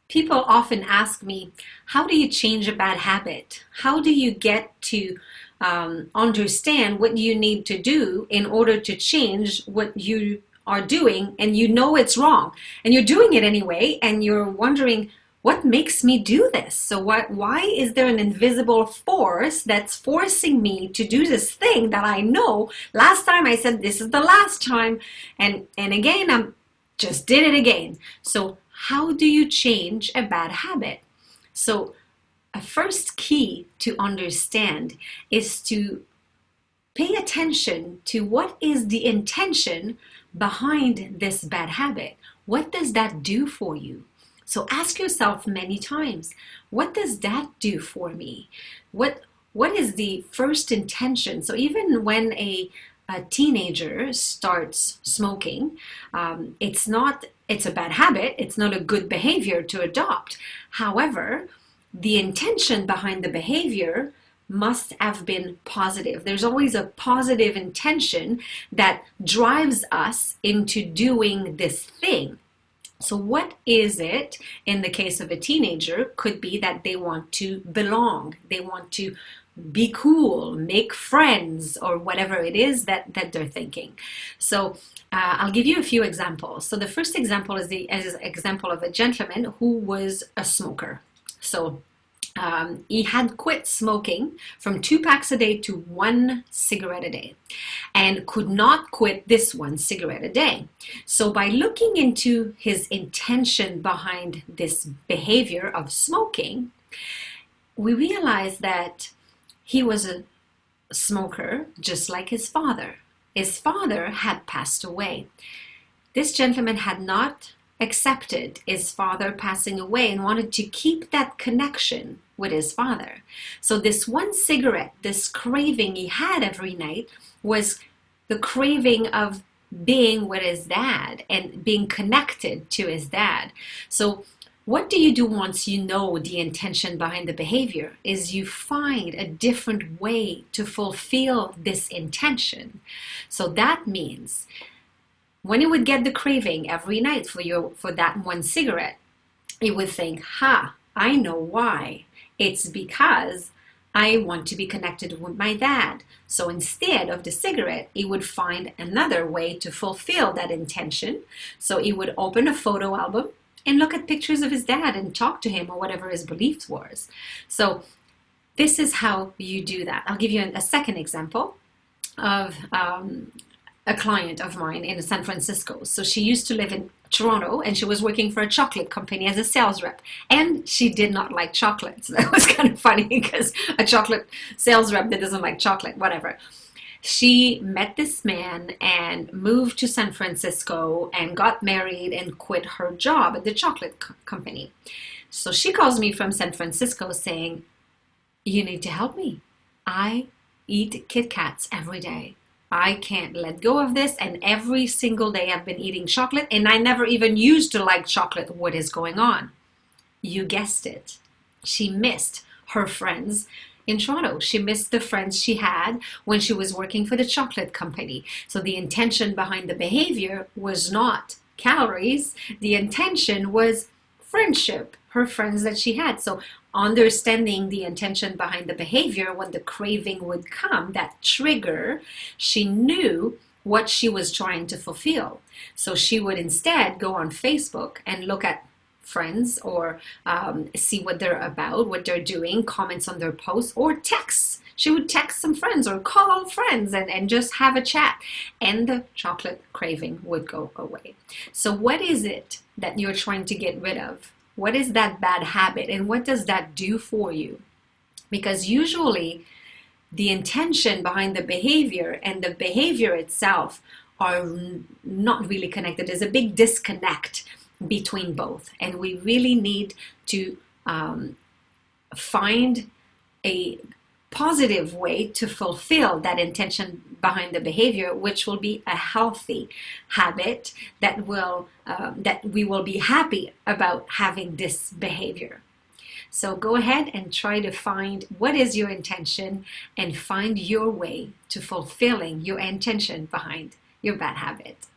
People often ask me, how do you change a bad habit? How do you get to understand what you need to do in order to change what you are doing and you know it's wrong and you're doing it anyway and you're wondering, what makes me do this? So why is there an invisible force that's forcing me to do this thing that I know last time I said this is the last time, and again I'm just did it again. So how do you change a bad habit? So a first key to understand is to pay attention to what is the intention behind this bad habit. What does that do for you? So ask yourself many times, what does that do for me? What is the first intention? So even when a teenager starts smoking, it's a bad habit. It's not a good behavior to adopt. However, the intention behind the behavior must have been positive. There's always a positive intention that drives us into doing this thing. So what is it in the case of a teenager? Could be that they want to belong. They want to be cool, make friends, or whatever it is that they're thinking. So I'll give you a few examples. So the first example is the example of a gentleman who was a smoker. So he had quit smoking from 2 packs a day to 1 cigarette a day and could not quit this 1 cigarette a day. So by looking into his intention behind this behavior of smoking, we realized that he was a smoker just like his father. His father had passed away. This gentleman had not accepted his father passing away and wanted to keep that connection with his father. So this 1 cigarette, this craving he had every night, was the craving of being with his dad and being connected to his dad. So what do you do once you know the intention behind the behavior? Is you find a different way to fulfill this intention. So that means when you would get the craving every night for that 1 cigarette, you would think, I know why. It's because I want to be connected with my dad. So instead of the cigarette, he would find another way to fulfill that intention. So he would open a photo album and look at pictures of his dad and talk to him or whatever his beliefs was. So this is how you do that. I'll give you a second example of a client of mine in San Francisco. So she used to live in Toronto and she was working for a chocolate company as a sales rep, and she did not like chocolate. So that was kind of funny because a chocolate sales rep that doesn't like chocolate, whatever. She met this man and moved to San Francisco and got married and quit her job at the chocolate company. So she calls me from San Francisco saying, you need to help me. I eat Kit Kats every day. I can't let go of this, and every single day I've been eating chocolate, and I never even used to like chocolate. What is going on? You guessed it. She missed her friends in Toronto. She missed the friends she had when she was working for the chocolate company. So the intention behind the behavior was not calories. The intention was friendship, her friends that she had. So understanding the intention behind the behavior, when the craving would come, that trigger, she knew what she was trying to fulfill. So she would instead go on Facebook and look at friends or see what they're about, what they're doing, comments on their posts, or texts. She would text some friends or call friends and just have a chat, and the chocolate craving would go away. So what is it that you're trying to get rid of? What is that bad habit, and what does that do for you? Because usually the intention behind the behavior and the behavior itself are not really connected. There's a big disconnect between both, and we really need to find a positive way to fulfill that intention behind the behavior, which will be a healthy habit that we will be happy about having this behavior. So go ahead and try to find what is your intention and find your way to fulfilling your intention behind your bad habit.